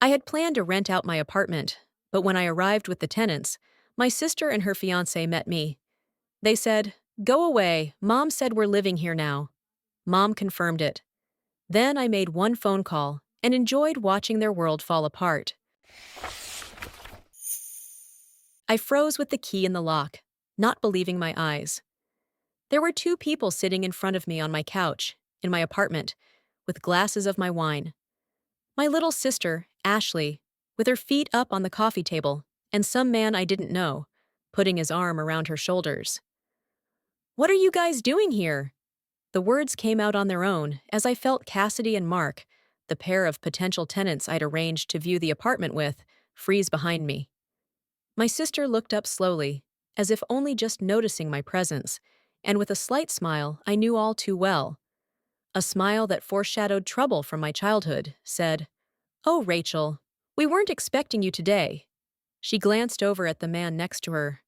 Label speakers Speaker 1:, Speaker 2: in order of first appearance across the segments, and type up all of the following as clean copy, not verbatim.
Speaker 1: I had planned to rent out my apartment, but when I arrived with the tenants, my sister and her fiancé met me. They said, "Go away, Mom said we're living here now." Mom confirmed it. Then I made one phone call and enjoyed watching their world fall apart. I froze with the key in the lock, not believing my eyes. There were two people sitting in front of me on my couch, in my apartment, with glasses of my wine. My little sister, Ashley, with her feet up on the coffee table, and some man I didn't know, putting his arm around her shoulders. "What are you guys doing here?" The words came out on their own as I felt Cassidy and Mark, the pair of potential tenants I'd arranged to view the apartment with, freeze behind me. My sister looked up slowly, as if only just noticing my presence, and with a slight smile I knew all too well. A smile that foreshadowed trouble from my childhood, said, "Oh, Rachel, we weren't expecting you today." She glanced over at the man next to her.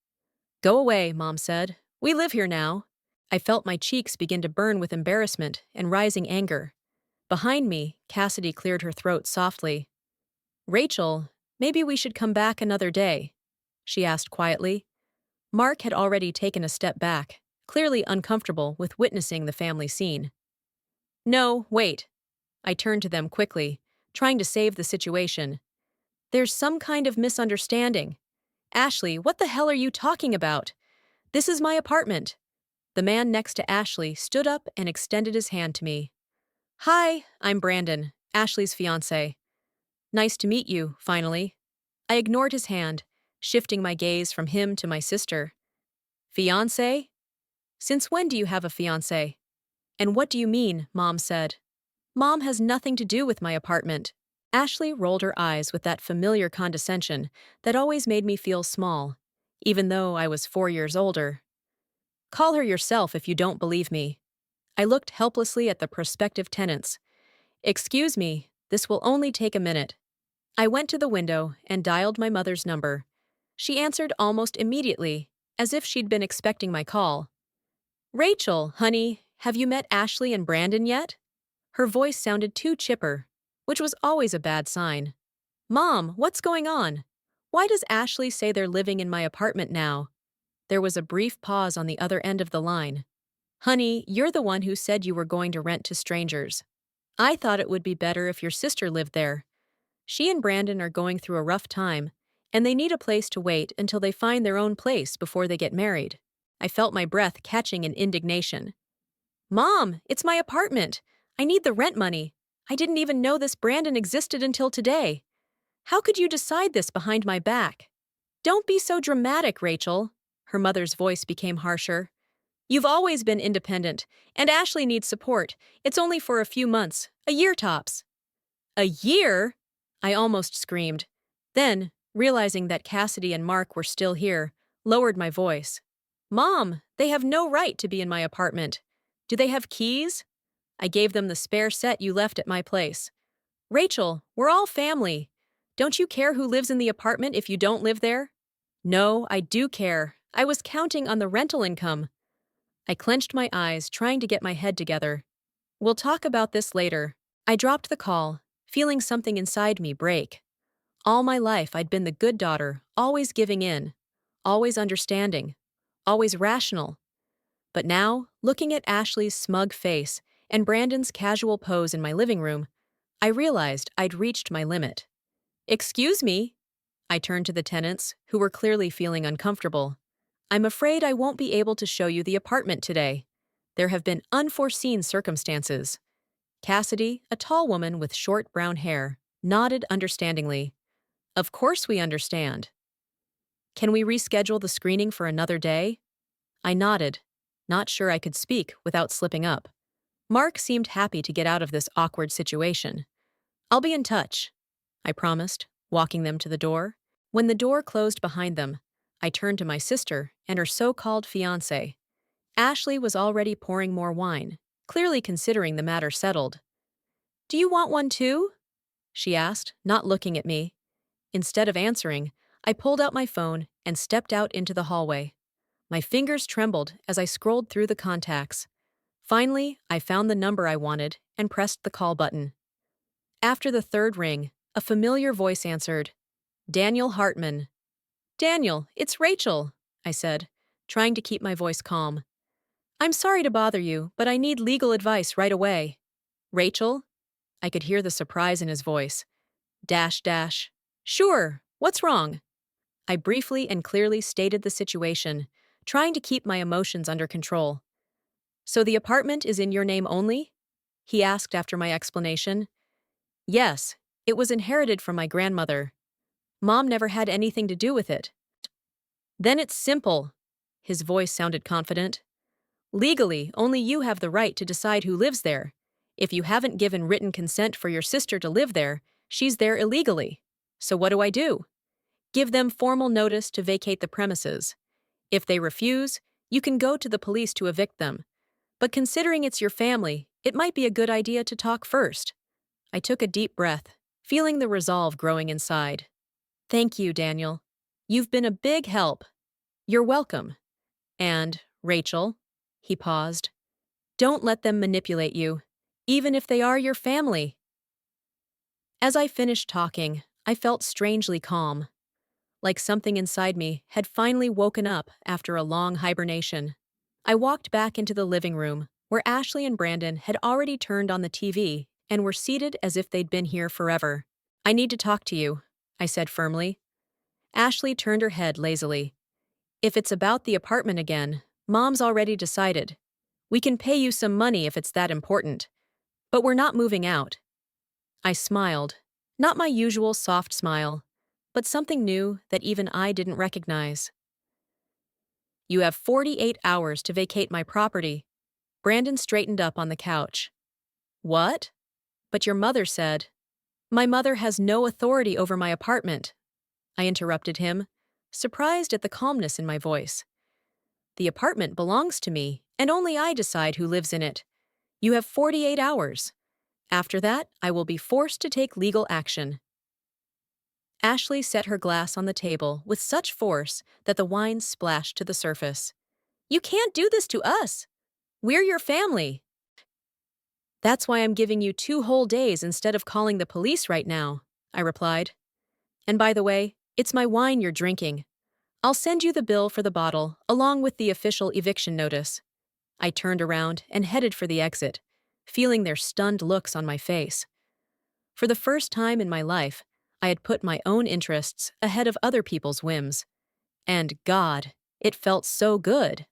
Speaker 1: "Go away," Mom said. "We live here now." I felt my cheeks begin to burn with embarrassment and rising anger. Behind me, Cassidy cleared her throat softly. "Rachel, maybe we should come back another day," she asked quietly. Mark had already taken a step back, clearly uncomfortable with witnessing the family scene. "No, wait." I turned to them quickly, trying to save the situation. "There's some kind of misunderstanding. Ashley, what the hell are you talking about? This is my apartment." The man next to Ashley stood up and extended his hand to me. "Hi, I'm Brandon, Ashley's fiancé. Nice to meet you, finally." I ignored his hand, shifting my gaze from him to my sister. "Fiancé? Since when do you have a fiancé?" "And what do you mean?" Mom said. "Mom has nothing to do with my apartment." Ashley rolled her eyes with that familiar condescension that always made me feel small, even though I was 4 years older. "Call her yourself if you don't believe me." I looked helplessly at the prospective tenants. "Excuse me, this will only take a minute." I went to the window and dialed my mother's number. She answered almost immediately, as if she'd been expecting my call. "Rachel, honey, have you met Ashley and Brandon yet?" Her voice sounded too chipper, which was always a bad sign. "Mom, what's going on? Why does Ashley say they're living in my apartment now?" There was a brief pause on the other end of the line. "Honey, you're the one who said you were going to rent to strangers. I thought it would be better if your sister lived there. She and Brandon are going through a rough time, and they need a place to wait until they find their own place before they get married." I felt my breath catching in indignation. "Mom, it's my apartment. I need the rent money. I didn't even know this Brandon existed until today. How could you decide this behind my back?" "Don't be so dramatic, Rachel." Her mother's voice became harsher. "You've always been independent, and Ashley needs support. It's only for a few months, a year tops." "A year?" I almost screamed. Then, realizing that Cassidy and Mark were still here, lowered my voice. "Mom, they have no right to be in my apartment. Do they have keys?" I gave them the spare set you left at my place. "Rachel, we're all family. Don't you care who lives in the apartment if you don't live there?" "No, I do care. I was counting on the rental income." I clenched my eyes, trying to get my head together. "We'll talk about this later." I dropped the call, feeling something inside me break. All my life I'd been the good daughter, always giving in, always understanding, always rational. But now, looking at Ashley's smug face and Brandon's casual pose in my living room, I realized I'd reached my limit. "Excuse me?" I turned to the tenants, who were clearly feeling uncomfortable. "I'm afraid I won't be able to show you the apartment today. There have been unforeseen circumstances." Cassidy, a tall woman with short brown hair, nodded understandingly. "Of course we understand." "Can we reschedule the screening for another day?" I nodded, not sure I could speak without slipping up. Mark seemed happy to get out of this awkward situation. "I'll be in touch," I promised, walking them to the door. When the door closed behind them, I turned to my sister and her so-called fiancé. Ashley was already pouring more wine, clearly considering the matter settled. "Do you want one too?" she asked, not looking at me. Instead of answering, I pulled out my phone and stepped out into the hallway. My fingers trembled as I scrolled through the contacts. Finally, I found the number I wanted and pressed the call button. After the third ring, A familiar voice answered, Daniel Hartman. Daniel, it's Rachel, I said, trying to keep my voice calm. I'm sorry to bother you, but I need legal advice right away. Rachel? I could hear the surprise in his voice. Dash dash. Sure, what's wrong? I briefly and clearly stated the situation, trying to keep my emotions under control. So the apartment is in your name only? He asked after my explanation. Yes, it was inherited from my grandmother. Mom never had anything to do with it. Then it's simple. His voice sounded confident. Legally, only you have the right to decide who lives there. If you haven't given written consent for your sister to live there, she's there illegally. So what do? Give them formal notice to vacate the premises. If they refuse, you can go to the police to evict them. But considering it's your family, it might be a good idea to talk first. I took a deep breath, feeling the resolve growing inside. Thank you, Daniel. You've been a big help. You're welcome. And, Rachel, he paused, don't let them manipulate you, even if they are your family. As I finished talking, I felt strangely calm, like something inside me had finally woken up after a long hibernation. I walked back into the living room, where Ashley and Brandon had already turned on the TV and were seated as if they'd been here forever. I need to talk to you, I said firmly. Ashley turned her head lazily. If it's about the apartment again, Mom's already decided. We can pay you some money if it's that important. But we're not moving out. I smiled, not my usual soft smile, but something new that even I didn't recognize. You have 48 hours to vacate my property. Brandon straightened up on the couch. What? But your mother said. My mother has no authority over my apartment. I interrupted him, surprised at the calmness in my voice. The apartment belongs to me, and only I decide who lives in it. You have 48 hours. After that, I will be forced to take legal action. Ashley set her glass on the table with such force that the wine splashed to the surface. You can't do this to us. We're your family. That's why I'm giving you 2 whole days instead of calling the police right now, I replied. And by the way, it's my wine you're drinking. I'll send you the bill for the bottle, along with the official eviction notice. I turned around and headed for the exit, feeling their stunned looks on my face. For the first time in my life, I had put my own interests ahead of other people's whims. And God, it felt so good.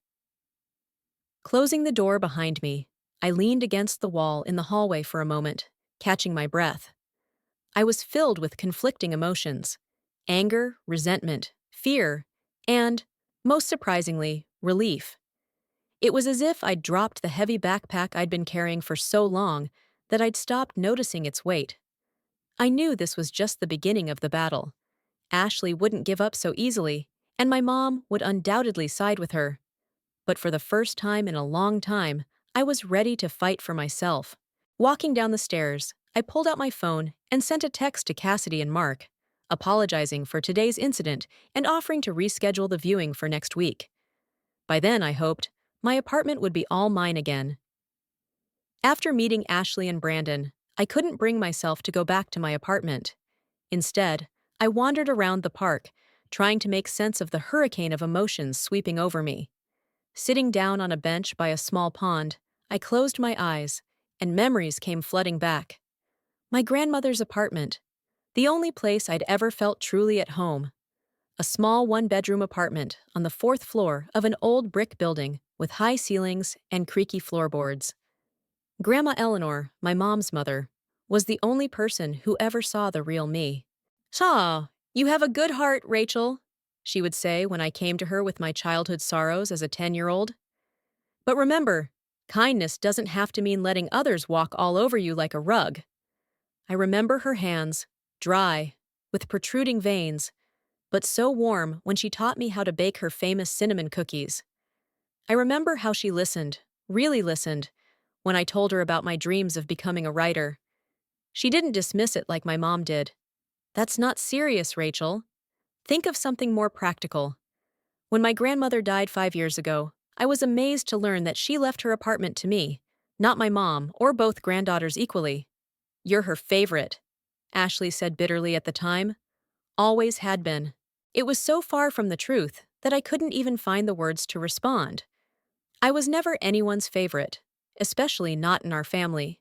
Speaker 1: Closing the door behind me, I leaned against the wall in the hallway for a moment, catching my breath. I was filled with conflicting emotions: anger, resentment, fear, and, most surprisingly, relief. It was as if I'd dropped the heavy backpack I'd been carrying for so long that I'd stopped noticing its weight. I knew this was just the beginning of the battle. Ashley wouldn't give up so easily, and my mom would undoubtedly side with her. But for the first time in a long time, I was ready to fight for myself. Walking down the stairs, I pulled out my phone and sent a text to Cassidy and Mark, apologizing for today's incident and offering to reschedule the viewing for next week. By then, I hoped, my apartment would be all mine again. After meeting Ashley and Brandon, I couldn't bring myself to go back to my apartment. Instead, I wandered around the park, trying to make sense of the hurricane of emotions sweeping over me. Sitting down on a bench by a small pond, I closed my eyes, and memories came flooding back. My grandmother's apartment, the only place I'd ever felt truly at home. A small one-bedroom apartment on the 4th floor of an old brick building with high ceilings and creaky floorboards. Grandma Eleanor, my mom's mother, was the only person who ever saw the real me. "Ah, you have a good heart, Rachel," she would say when I came to her with my childhood sorrows as a 10-year-old. But remember, kindness doesn't have to mean letting others walk all over you like a rug. I remember her hands, dry, with protruding veins, but so warm when she taught me how to bake her famous cinnamon cookies. I remember how she listened, really listened, when I told her about my dreams of becoming a writer. She didn't dismiss it like my mom did. "That's not serious, Rachel. Think of something more practical." When my grandmother died 5 years ago, I was amazed to learn that she left her apartment to me, not my mom or both granddaughters equally. "You're her favorite." Ashley said bitterly at the time. Always had been. It was so far from the truth that I couldn't even find the words to respond. I was never anyone's favorite, especially not in our family.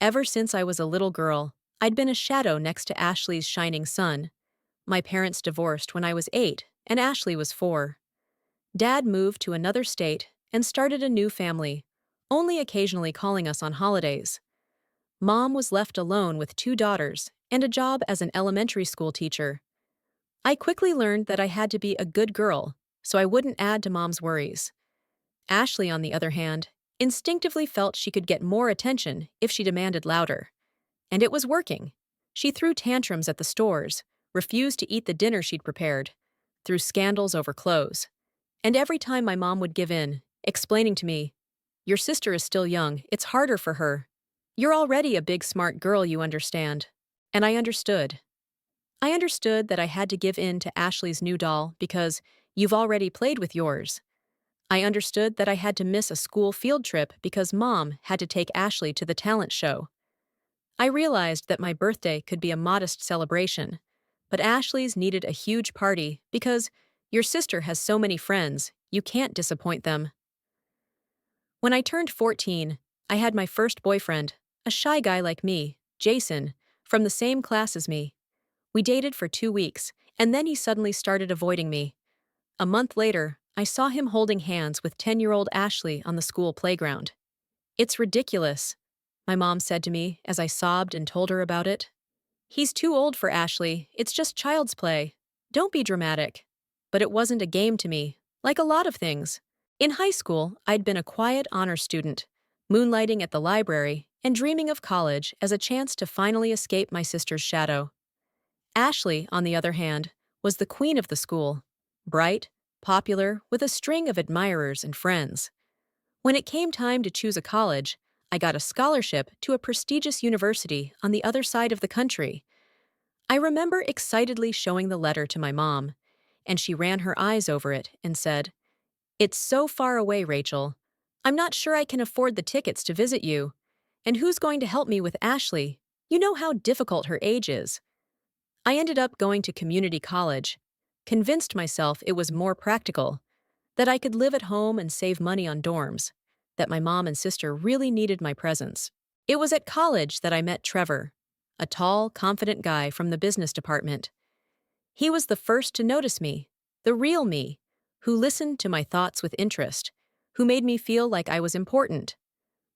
Speaker 1: Ever since I was a little girl, I'd been a shadow next to Ashley's shining sun. My parents divorced when I was 8, and Ashley was 4. Dad moved to another state and started a new family, only occasionally calling us on holidays. Mom was left alone with 2 daughters and a job as an elementary school teacher. I quickly learned that I had to be a good girl, so I wouldn't add to Mom's worries. Ashley, on the other hand, instinctively felt she could get more attention if she demanded louder. And it was working. She threw tantrums at the stores, refused to eat the dinner she'd prepared, threw scandals over clothes. And every time my mom would give in, explaining to me, "Your sister is still young, it's harder for her. You're already a big smart girl, you understand." And I understood. I understood that I had to give in to Ashley's new doll because you've already played with yours. I understood that I had to miss a school field trip because Mom had to take Ashley to the talent show. I realized that my birthday could be a modest celebration, but Ashley's needed a huge party because your sister has so many friends, you can't disappoint them. When I turned 14, I had my first boyfriend, a shy guy like me, Jason, from the same class as me. We dated for 2 weeks, and then he suddenly started avoiding me. A month later, I saw him holding hands with 10-year-old Ashley on the school playground. "It's ridiculous," my mom said to me as I sobbed and told her about it. "He's too old for Ashley, it's just child's play. Don't be dramatic." But it wasn't a game to me, like a lot of things. In high school, I'd been a quiet honor student, moonlighting at the library and dreaming of college as a chance to finally escape my sister's shadow. Ashley, on the other hand, was the queen of the school, bright, popular, with a string of admirers and friends. When it came time to choose a college, I got a scholarship to a prestigious university on the other side of the country. I remember excitedly showing the letter to my mom, and she ran her eyes over it and said, "It's so far away, Rachel. I'm not sure I can afford the tickets to visit you. And who's going to help me with Ashley? You know how difficult her age is." I ended up going to community college, convinced myself it was more practical, that I could live at home and save money on dorms, that my mom and sister really needed my presence. It was at college that I met Trevor, a tall, confident guy from the business department. He was the first to notice me, the real me, who listened to my thoughts with interest, who made me feel like I was important.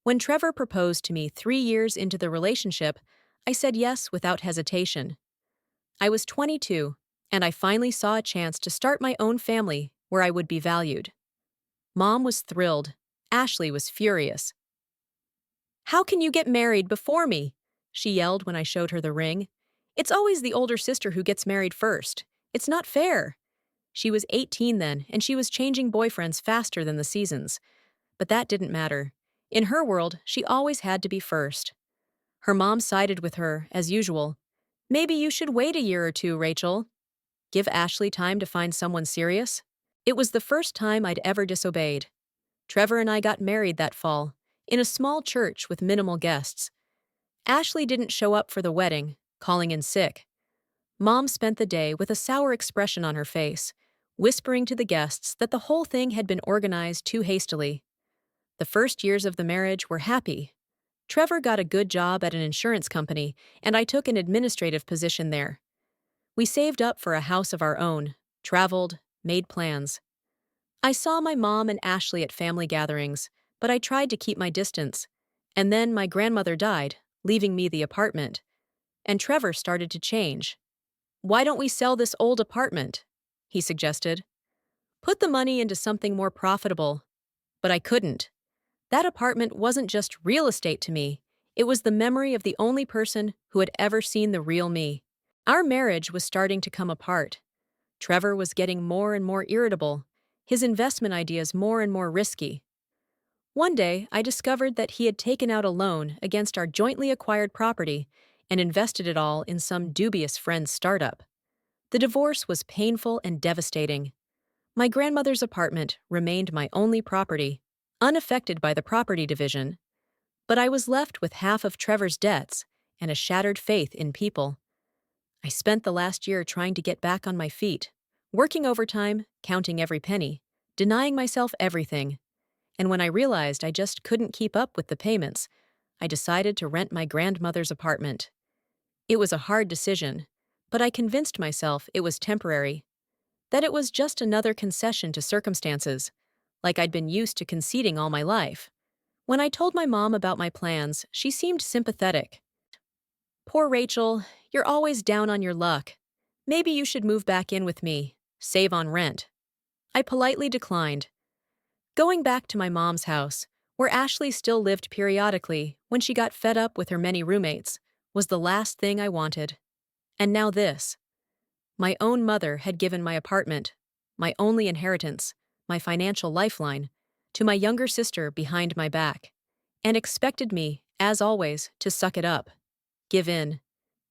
Speaker 1: When Trevor proposed to me 3 years into the relationship, I said yes without hesitation. I was 22, and I finally saw a chance to start my own family where I would be valued. Mom was thrilled. Ashley was furious. "How can you get married before me?" she yelled when I showed her the ring. "It's always the older sister who gets married first. It's not fair." She was 18 then, and she was changing boyfriends faster than the seasons. But that didn't matter. In her world, she always had to be first. Her mom sided with her, as usual. "Maybe you should wait a year or 2, Rachel. Give Ashley time to find someone serious." It was the first time I'd ever disobeyed. Trevor and I got married that fall, in a small church with minimal guests. Ashley didn't show up for the wedding, calling in sick. Mom spent the day with a sour expression on her face, whispering to the guests that the whole thing had been organized too hastily. The first years of the marriage were happy. Trevor got a good job at an insurance company, and I took an administrative position there. We saved up for a house of our own, traveled, made plans. I saw my mom and Ashley at family gatherings, but I tried to keep my distance. And then my grandmother died, leaving me the apartment. And Trevor started to change. "Why don't we sell this old apartment?" he suggested. "Put the money into something more profitable." But I couldn't. That apartment wasn't just real estate to me. It was the memory of the only person who had ever seen the real me. Our marriage was starting to come apart. Trevor was getting more and more irritable, his investment ideas more and more risky. One day, I discovered that he had taken out a loan against our jointly acquired property and invested it all in some dubious friend's startup. The divorce was painful and devastating. My grandmother's apartment remained my only property, unaffected by the property division. But I was left with half of Trevor's debts and a shattered faith in people. I spent the last year trying to get back on my feet, working overtime, counting every penny, denying myself everything. And when I realized I just couldn't keep up with the payments, I decided to rent my grandmother's apartment. It was a hard decision, but I convinced myself it was temporary, that it was just another concession to circumstances, like I'd been used to conceding all my life. When I told my mom about my plans, she seemed sympathetic. "Poor Rachel, you're always down on your luck. Maybe you should move back in with me, save on rent." I politely declined. Going back to my mom's house, where Ashley still lived periodically when she got fed up with her many roommates, was the last thing I wanted. And now this. My own mother had given my apartment, my only inheritance, my financial lifeline, to my younger sister behind my back, and expected me, as always, to suck it up, give in,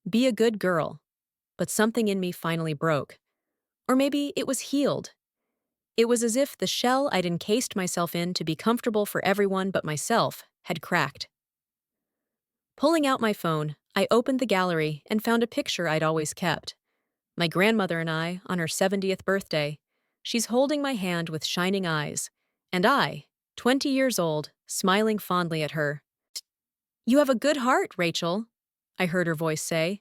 Speaker 1: be a good girl. But something in me finally broke. Or maybe it was healed. It was as if the shell I'd encased myself in to be comfortable for everyone but myself had cracked. Pulling out my phone, I opened the gallery and found a picture I'd always kept. My grandmother and I, on her 70th birthday. She's holding my hand with shining eyes, and I, 20 years old, smiling fondly at her. "You have a good heart, Rachel," I heard her voice say.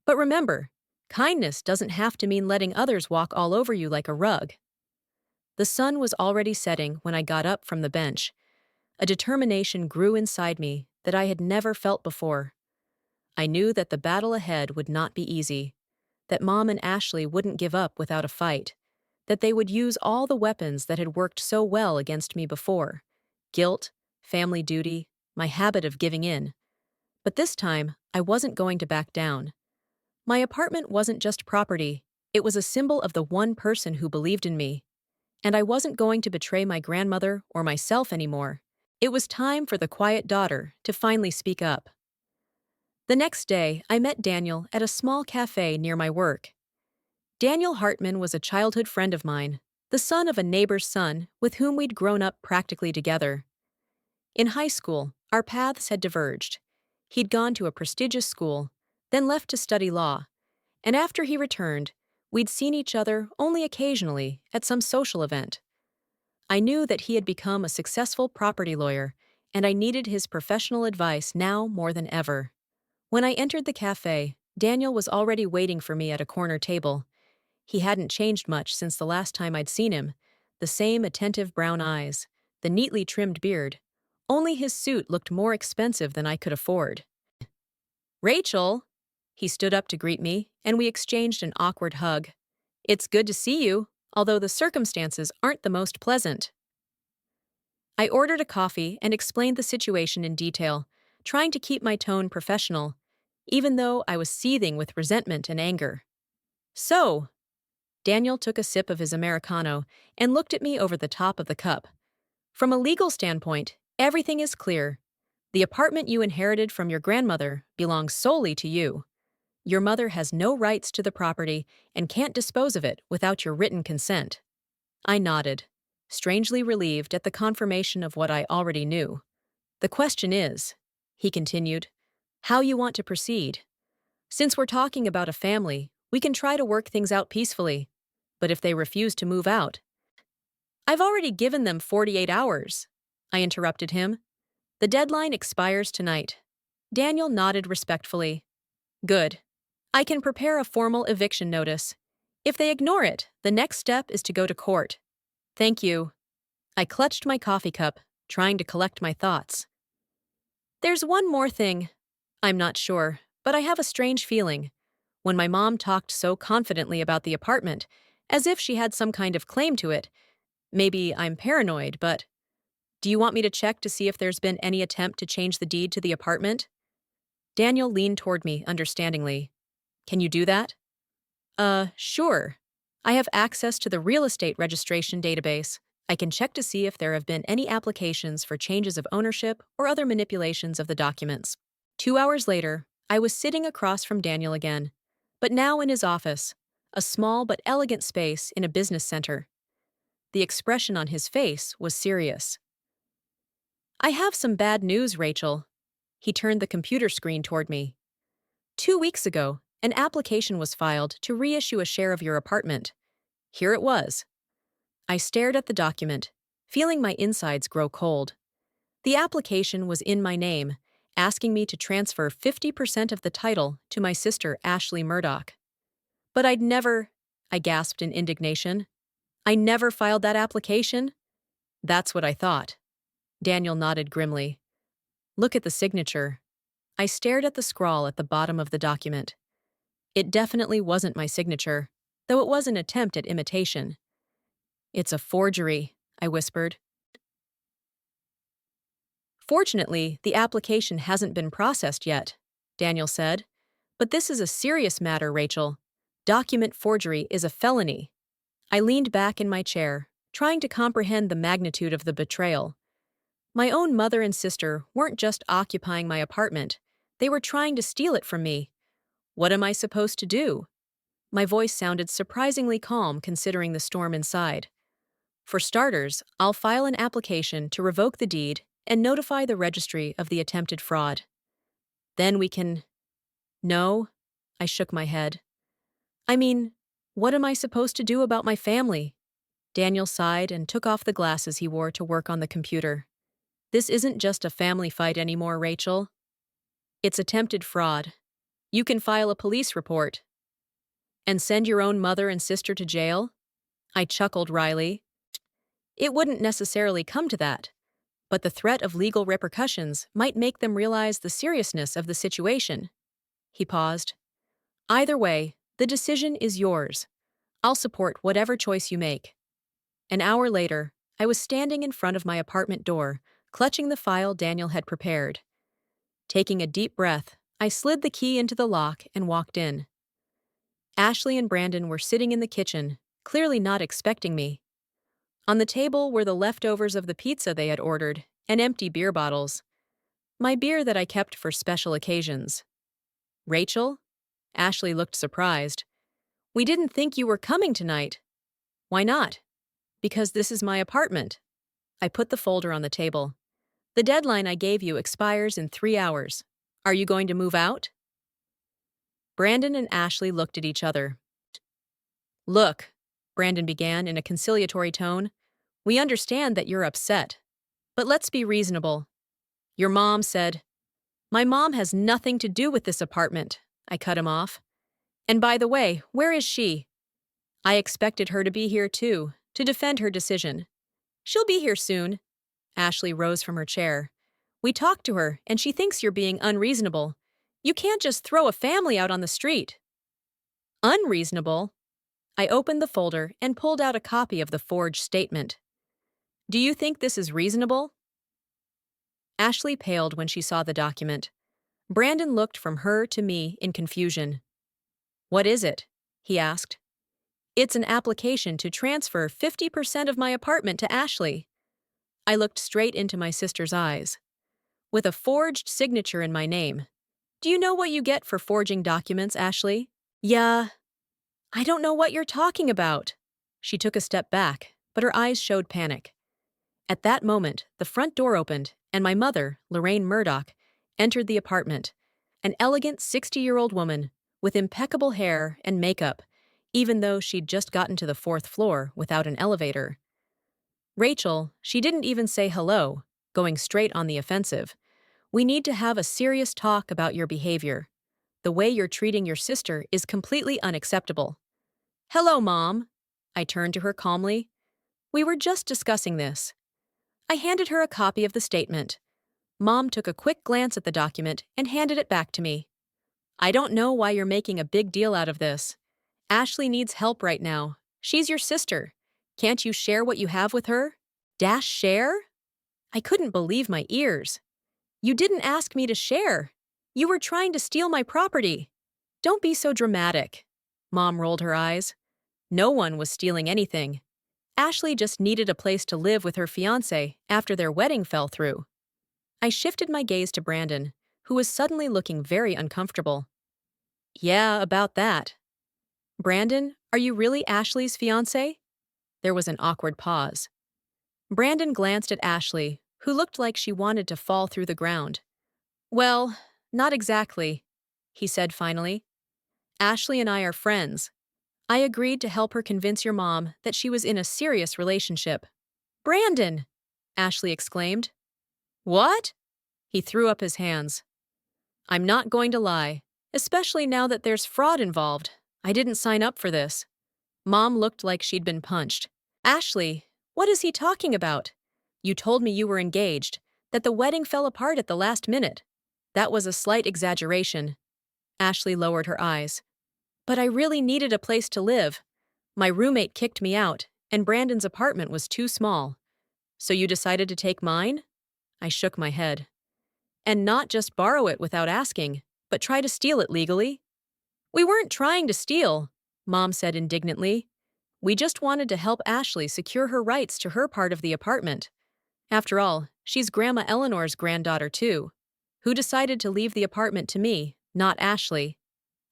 Speaker 1: "But remember, kindness doesn't have to mean letting others walk all over you like a rug." The sun was already setting when I got up from the bench. A determination grew inside me that I had never felt before. I knew that the battle ahead would not be easy, that Mom and Ashley wouldn't give up without a fight, that they would use all the weapons that had worked so well against me before: guilt, family duty, my habit of giving in. But this time, I wasn't going to back down. My apartment wasn't just property, it was a symbol of the one person who believed in me. And I wasn't going to betray my grandmother or myself anymore. It was time for the quiet daughter to finally speak up. The next day, I met Daniel at a small cafe near my work. Daniel Hartman was a childhood friend of mine, the son of a neighbor's son with whom we'd grown up practically together. In high school, our paths had diverged. He'd gone to a prestigious school, then left to study law, and after he returned, we'd seen each other only occasionally at some social event. I knew that he had become a successful property lawyer, and I needed his professional advice now more than ever. When I entered the cafe, Daniel was already waiting for me at a corner table. He hadn't changed much since the last time I'd seen him. The same attentive brown eyes, the neatly trimmed beard. Only his suit looked more expensive than I could afford. "Rachel!" He stood up to greet me, and we exchanged an awkward hug. "It's good to see you, although the circumstances aren't the most pleasant." I ordered a coffee and explained the situation in detail, trying to keep my tone professional, even though I was seething with resentment and anger. "So," Daniel took a sip of his Americano and looked at me over the top of the cup. "From a legal standpoint, everything is clear. The apartment you inherited from your grandmother belongs solely to you. Your mother has no rights to the property and can't dispose of it without your written consent." I nodded, strangely relieved at the confirmation of what I already knew. "The question is," he continued, "how you want to proceed. Since we're talking about a family, we can try to work things out peacefully. But if they refuse to move out—" "I've already given them 48 hours, I interrupted him. "The deadline expires tonight." Daniel nodded respectfully. "Good. I can prepare a formal eviction notice. If they ignore it, the next step is to go to court." "Thank you." I clutched my coffee cup, trying to collect my thoughts. "There's one more thing. I'm not sure, but I have a strange feeling. When my mom talked so confidently about the apartment, as if she had some kind of claim to it, maybe I'm paranoid, but do you want me to check to see if there's been any attempt to change the deed to the apartment?" Daniel leaned toward me understandingly. "Can you do that?" Sure. I have access to the real estate registration database. I can check to see if there have been any applications for changes of ownership or other manipulations of the documents." 2 hours later, I was sitting across from Daniel again, but now in his office, a small but elegant space in a business center. The expression on his face was serious. "I have some bad news, Rachel." He turned the computer screen toward me. 2 weeks ago, an application was filed to reissue a share of your apartment. Here it was. I stared at the document, feeling my insides grow cold. The application was in my name, asking me to transfer 50% of the title to my sister Ashley Murdoch. But I gasped in indignation. I never filed that application. That's what I thought. Daniel nodded grimly. Look at the signature. I stared at the scrawl at the bottom of the document. It definitely wasn't my signature, though it was an attempt at imitation. It's a forgery, I whispered. Fortunately, the application hasn't been processed yet, Daniel said. But this is a serious matter, Rachel. Document forgery is a felony. I leaned back in my chair, trying to comprehend the magnitude of the betrayal. My own mother and sister weren't just occupying my apartment, they were trying to steal it from me. What am I supposed to do? My voice sounded surprisingly calm considering the storm inside. For starters, I'll file an application to revoke the deed and notify the registry of the attempted fraud. Then we can… No, I shook my head. I mean, what am I supposed to do about my family? Daniel sighed and took off the glasses he wore to work on the computer. This isn't just a family fight anymore, Rachel. It's attempted fraud. You can file a police report. And send your own mother and sister to jail? I chuckled wryly. It wouldn't necessarily come to that, but the threat of legal repercussions might make them realize the seriousness of the situation. He paused. Either way, the decision is yours. I'll support whatever choice you make. An hour later, I was standing in front of my apartment door, clutching the file Daniel had prepared. Taking a deep breath, I slid the key into the lock and walked in. Ashley and Brandon were sitting in the kitchen, clearly not expecting me. On the table were the leftovers of the pizza they had ordered and empty beer bottles. My beer that I kept for special occasions. Rachel? Ashley looked surprised. We didn't think you were coming tonight. Why not? Because this is my apartment. I put the folder on the table. The deadline I gave you expires in 3 hours. Are you going to move out? Brandon and Ashley looked at each other. Look, Brandon began in a conciliatory tone, we understand that you're upset. But let's be reasonable. Your mom said, My mom has nothing to do with this apartment. I cut him off. And by the way, where is she? I expected her to be here too, to defend her decision. She'll be here soon. Ashley rose from her chair. We talked to her, and she thinks you're being unreasonable. You can't just throw a family out on the street. Unreasonable? I opened the folder and pulled out a copy of the forged statement. Do you think this is reasonable? Ashley paled when she saw the document. Brandon looked from her to me in confusion. What is it? He asked. It's an application to transfer 50% of my apartment to Ashley. I looked straight into my sister's eyes. With a forged signature in my name. Do you know what you get for forging documents, Ashley? Yeah. I don't know what you're talking about. She took a step back, but her eyes showed panic. At that moment, the front door opened, and my mother, Lorraine Murdoch, entered the apartment, an elegant 60-year-old woman with impeccable hair and makeup, even though she'd just gotten to the 4th floor without an elevator. Rachel, she didn't even say hello, going straight on the offensive. We need to have a serious talk about your behavior. The way you're treating your sister is completely unacceptable. Hello, Mom. I turned to her calmly. We were just discussing this. I handed her a copy of the statement. Mom took a quick glance at the document and handed it back to me. I don't know why you're making a big deal out of this. Ashley needs help right now. She's your sister. Can't you share what you have with her? Share? I couldn't believe my ears. You didn't ask me to share. You were trying to steal my property. Don't be so dramatic. Mom rolled her eyes. No one was stealing anything. Ashley just needed a place to live with her fiancé after their wedding fell through. I shifted my gaze to Brandon, who was suddenly looking very uncomfortable. Yeah, about that. Brandon, are you really Ashley's fiancé? There was an awkward pause. Brandon glanced at Ashley, who looked like she wanted to fall through the ground. Well, not exactly. he said finally. Ashley and I are friends. I agreed to help her convince your mom that she was in a serious relationship. Brandon! Ashley exclaimed. What? He threw up his hands. I'm not going to lie, especially now that there's fraud involved. I didn't sign up for this. Mom looked like she'd been punched. Ashley, what is he talking about? You told me you were engaged, that the wedding fell apart at the last minute. That was a slight exaggeration. Ashley lowered her eyes. But I really needed a place to live. My roommate kicked me out, and Brandon's apartment was too small. So you decided to take mine? I shook my head. And not just borrow it without asking, but try to steal it legally? We weren't trying to steal, Mom said indignantly. We just wanted to help Ashley secure her rights to her part of the apartment. After all, she's Grandma Eleanor's granddaughter too. Who decided to leave the apartment to me, not Ashley?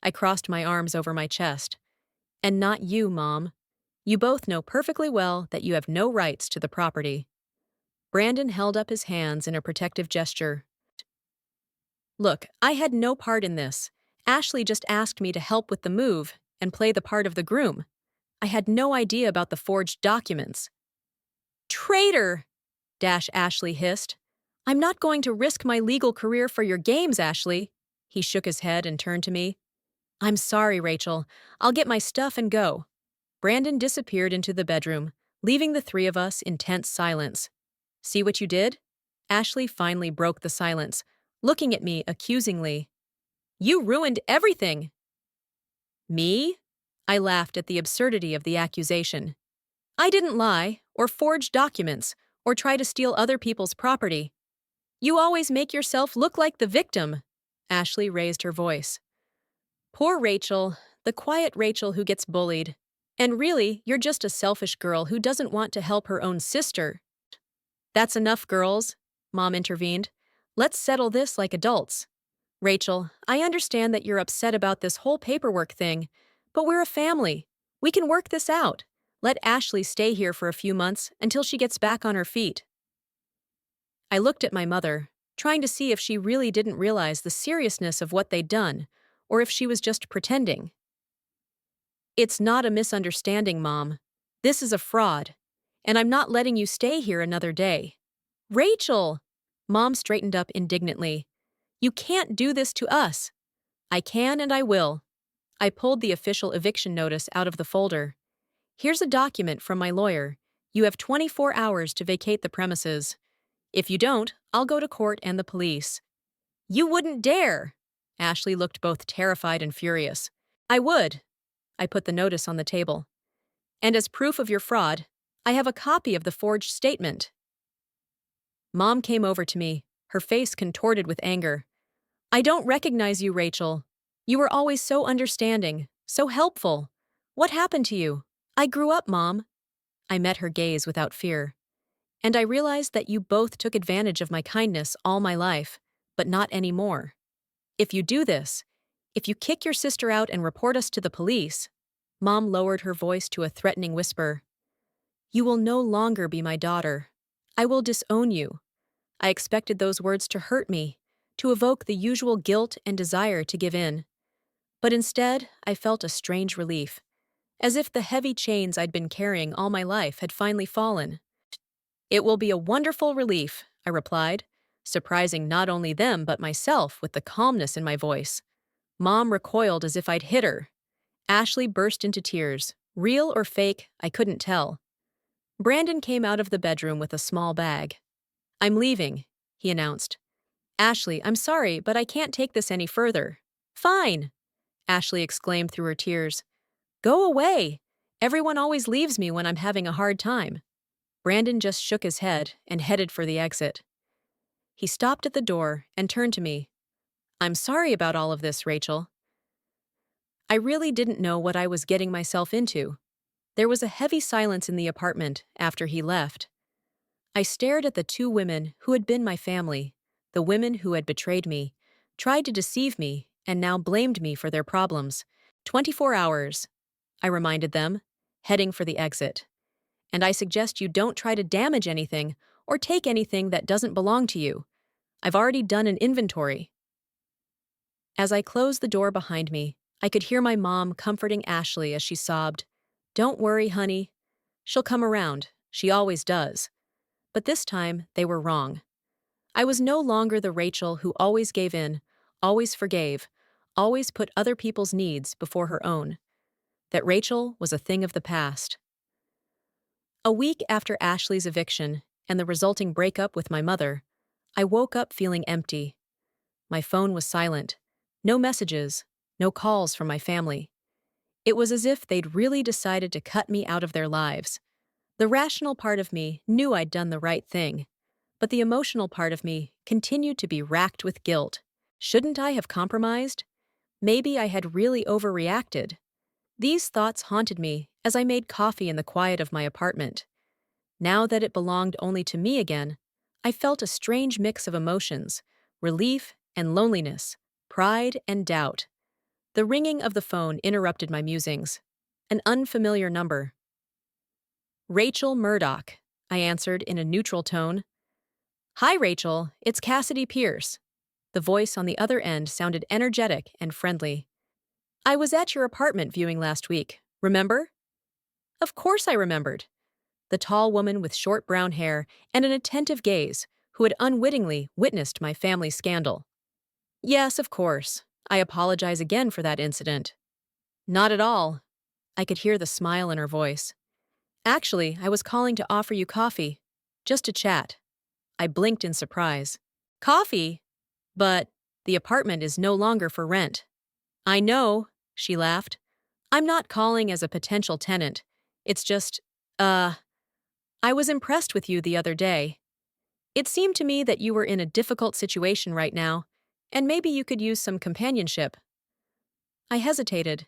Speaker 1: I crossed my arms over my chest. And not you, Mom. You both know perfectly well that you have no rights to the property. Brandon held up his hands in a protective gesture. Look, I had no part in this. Ashley just asked me to help with the move and play the part of the groom. I had no idea about the forged documents. Traitor! Ashley hissed. I'm not going to risk my legal career for your games, Ashley. He shook his head and turned to me. I'm sorry, Rachel. I'll get my stuff and go. Brandon disappeared into the bedroom, leaving the three of us in tense silence. See what you did? Ashley finally broke the silence, looking at me accusingly. You ruined everything! Me? I laughed at the absurdity of the accusation. I didn't lie, or forge documents, or try to steal other people's property. You always make yourself look like the victim. Ashley raised her voice. Poor Rachel, the quiet Rachel who gets bullied. And really, you're just a selfish girl who doesn't want to help her own sister. That's enough, girls, Mom intervened. Let's settle this like adults. Rachel, I understand that you're upset about this whole paperwork thing, but we're a family. We can work this out. Let Ashley stay here for a few months until she gets back on her feet. I looked at my mother, trying to see if she really didn't realize the seriousness of what they'd done, or if she was just pretending. It's not a misunderstanding, Mom. This is a fraud, and I'm not letting you stay here another day. Rachel! Mom straightened up indignantly. You can't do this to us. I can and I will. I pulled the official eviction notice out of the folder. Here's a document from my lawyer. You have 24 hours to vacate the premises. If you don't, I'll go to court and the police. You wouldn't dare! Ashley looked both terrified and furious. I would. I put the notice on the table. And as proof of your fraud, I have a copy of the forged statement. Mom came over to me, her face contorted with anger. I don't recognize you, Rachel. You were always so understanding, so helpful. What happened to you? I grew up, Mom. I met her gaze without fear. And I realized that you both took advantage of my kindness all my life, but not anymore. If you do this, if you kick your sister out and report us to the police, Mom lowered her voice to a threatening whisper, you will no longer be my daughter. I will disown you. I expected those words to hurt me, to evoke the usual guilt and desire to give in. But instead, I felt a strange relief, as if the heavy chains I'd been carrying all my life had finally fallen. It will be a wonderful relief, I replied, surprising not only them but myself with the calmness in my voice. Mom recoiled as if I'd hit her. Ashley burst into tears. Real or fake, I couldn't tell. Brandon came out of the bedroom with a small bag. I'm leaving, he announced. Ashley, I'm sorry, but I can't take this any further. Fine, Ashley exclaimed through her tears. Go away. Everyone always leaves me when I'm having a hard time. Brandon just shook his head and headed for the exit. He stopped at the door and turned to me. I'm sorry about all of this, Rachel. I really didn't know what I was getting myself into. There was a heavy silence in the apartment after he left. I stared at the two women who had been my family, the women who had betrayed me, tried to deceive me, and now blamed me for their problems. 24 hours, I reminded them, heading for the exit. And I suggest you don't try to damage anything or take anything that doesn't belong to you. I've already done an inventory. As I closed the door behind me, I could hear my mom comforting Ashley as she sobbed, "Don't worry, honey. She'll come around. She always does." But this time, they were wrong. I was no longer the Rachel who always gave in, always forgave, always put other people's needs before her own. That Rachel was a thing of the past. A week after Ashley's eviction and the resulting breakup with my mother, I woke up feeling empty. My phone was silent. No messages, no calls from my family. It was as if they'd really decided to cut me out of their lives. The rational part of me knew I'd done the right thing, but the emotional part of me continued to be racked with guilt. Shouldn't I have compromised? Maybe I had really overreacted. These thoughts haunted me as I made coffee in the quiet of my apartment. Now that it belonged only to me again, I felt a strange mix of emotions, relief and loneliness, pride and doubt. The ringing of the phone interrupted my musings. An unfamiliar number. "Rachel Murdoch," I answered in a neutral tone. "Hi, Rachel, it's Cassidy Pierce." The voice on the other end sounded energetic and friendly. "I was at your apartment viewing last week, remember?" Of course I remembered. The tall woman with short brown hair and an attentive gaze who had unwittingly witnessed my family scandal. "Yes, of course. I apologize again for that incident." "Not at all." I could hear the smile in her voice. "Actually, I was calling to offer you coffee. Just to chat." I blinked in surprise. "Coffee? But the apartment is no longer for rent." "I know," she laughed. "I'm not calling as a potential tenant. It's just, I was impressed with you the other day. It seemed to me that you were in a difficult situation right now, and maybe you could use some companionship." I hesitated.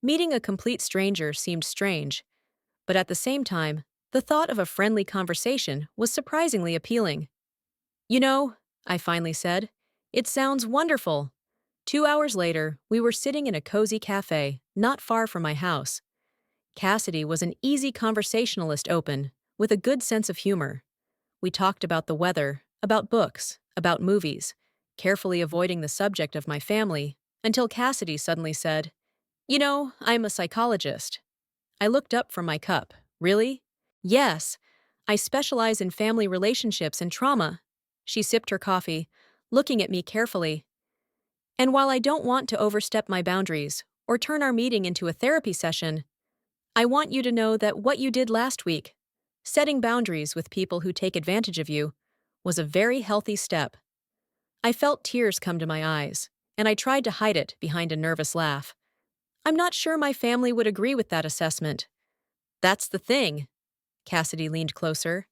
Speaker 1: Meeting a complete stranger seemed strange, but at the same time, the thought of a friendly conversation was surprisingly appealing. "You know," I finally said, "it sounds wonderful." 2 hours later, we were sitting in a cozy cafe, not far from my house. Cassidy was an easy conversationalist with a good sense of humor. We talked about the weather, about books, about movies, carefully avoiding the subject of my family, until Cassidy suddenly said, "You know, I'm a psychologist." I looked up from my cup. "Really?" "Yes. I specialize in family relationships and trauma." She sipped her coffee, looking at me carefully. "And while I don't want to overstep my boundaries or turn our meeting into a therapy session, I want you to know that what you did last week, setting boundaries with people who take advantage of you, was a very healthy step." I felt tears come to my eyes, and I tried to hide it behind a nervous laugh. "I'm not sure my family would agree with that assessment." "That's the thing." Cassidy leaned closer.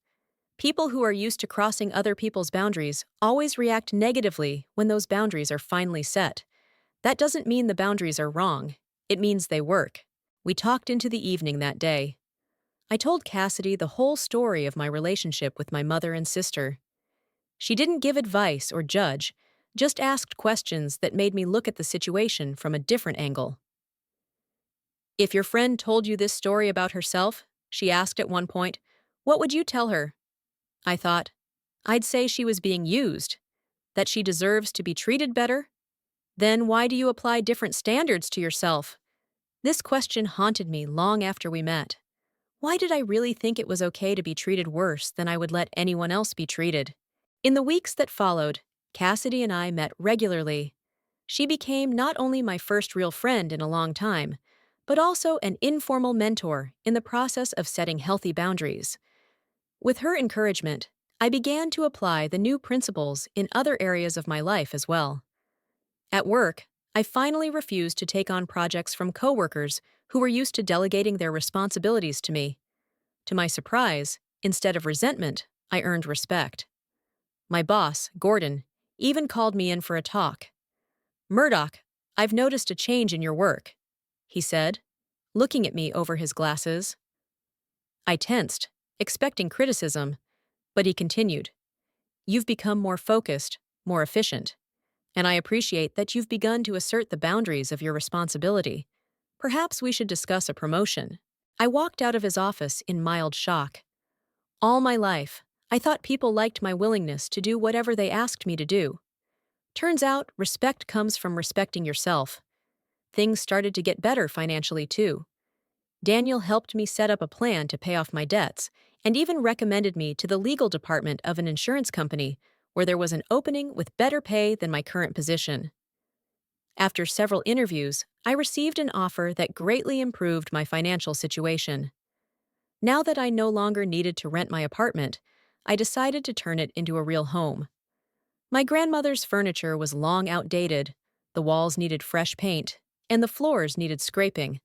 Speaker 1: "People who are used to crossing other people's boundaries always react negatively when those boundaries are finally set. That doesn't mean the boundaries are wrong. It means they work." We talked into the evening that day. I told Cassidy the whole story of my relationship with my mother and sister. She didn't give advice or judge, just asked questions that made me look at the situation from a different angle. "If your friend told you this story about herself," she asked at one point, "what would you tell her?" I thought, "I'd say she was being used, that she deserves to be treated better." "Then why do you apply different standards to yourself?" This question haunted me long after we met. Why did I really think it was okay to be treated worse than I would let anyone else be treated? In the weeks that followed, Cassidy and I met regularly. She became not only my first real friend in a long time, but also an informal mentor in the process of setting healthy boundaries. With her encouragement, I began to apply the new principles in other areas of my life as well. At work, I finally refused to take on projects from coworkers who were used to delegating their responsibilities to me. To my surprise, instead of resentment, I earned respect. My boss, Gordon, even called me in for a talk. "Murdoch, I've noticed a change in your work," he said, looking at me over his glasses. I tensed, expecting criticism, but he continued, "You've become more focused, more efficient, and I appreciate that you've begun to assert the boundaries of your responsibility. Perhaps we should discuss a promotion." I walked out of his office in mild shock. All my life, I thought people liked my willingness to do whatever they asked me to do. Turns out, respect comes from respecting yourself. Things started to get better financially, too. Daniel helped me set up a plan to pay off my debts and even recommended me to the legal department of an insurance company where there was an opening with better pay than my current position. After several interviews, I received an offer that greatly improved my financial situation. Now that I no longer needed to rent my apartment, I decided to turn it into a real home. My grandmother's furniture was long outdated, the walls needed fresh paint, and the floors needed scraping.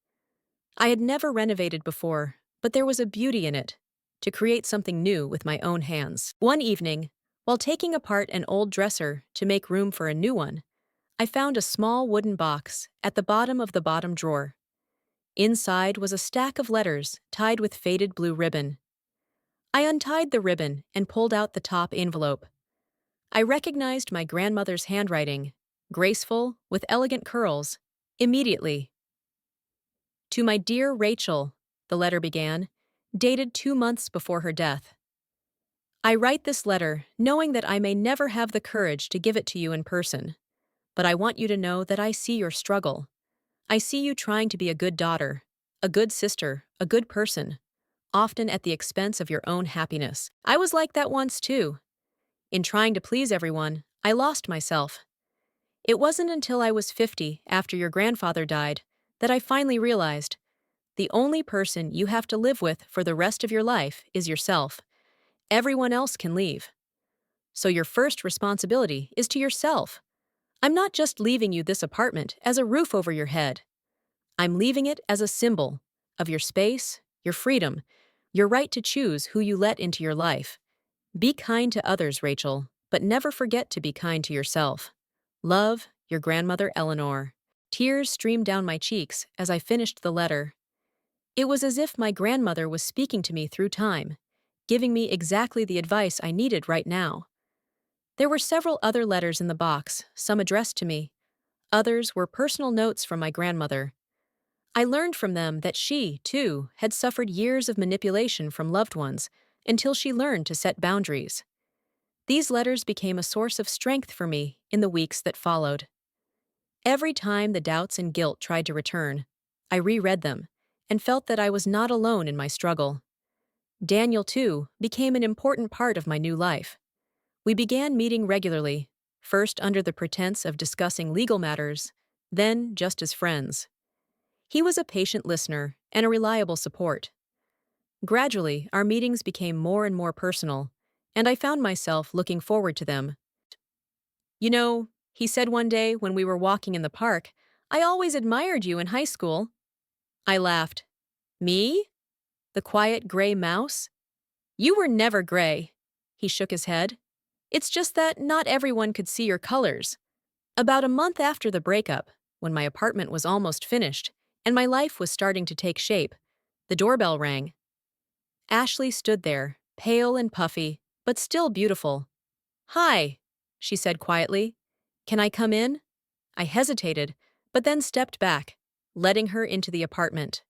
Speaker 1: I had never renovated before, but there was a beauty in it, to create something new with my own hands. One evening, while taking apart an old dresser to make room for a new one, I found a small wooden box at the bottom of the bottom drawer. Inside was a stack of letters tied with faded blue ribbon. I untied the ribbon and pulled out the top envelope. I recognized my grandmother's handwriting, graceful, with elegant curls, immediately. To my dear Rachel, the letter began, dated 2 months before her death. I write this letter knowing that I may never have the courage to give it to you in person, but I want you to know that I see your struggle. I see you trying to be a good daughter, a good sister, a good person, often at the expense of your own happiness. I was like that once too. In trying to please everyone, I lost myself. It wasn't until I was 50, after your grandfather died, that I finally realized the only person you have to live with for the rest of your life is yourself. Everyone else can leave. So your first responsibility is to yourself. I'm not just leaving you this apartment as a roof over your head. I'm leaving it as a symbol of your space, your freedom, your right to choose who you let into your life. Be kind to others, Rachel, but never forget to be kind to yourself. Love, your grandmother Eleanor. Tears streamed down my cheeks as I finished the letter. It was as if my grandmother was speaking to me through time, giving me exactly the advice I needed right now. There were several other letters in the box, some addressed to me. Others were personal notes from my grandmother. I learned from them that she, too, had suffered years of manipulation from loved ones until she learned to set boundaries. These letters became a source of strength for me in the weeks that followed. Every time the doubts and guilt tried to return, I reread them and felt that I was not alone in my struggle. Daniel, too, became an important part of my new life. We began meeting regularly, first under the pretense of discussing legal matters, then just as friends. He was a patient listener and a reliable support. Gradually, our meetings became more and more personal, and I found myself looking forward to them. You know, he said one day when we were walking in the park, I always admired you in high school. I laughed. Me? The quiet gray mouse? You were never gray. He shook his head. It's just that not everyone could see your colors. About a month after the breakup, when my apartment was almost finished and my life was starting to take shape, the doorbell rang. Ashley stood there, pale and puffy, but still beautiful. Hi, she said quietly. Can I come in? I hesitated, but then stepped back, letting her into the apartment.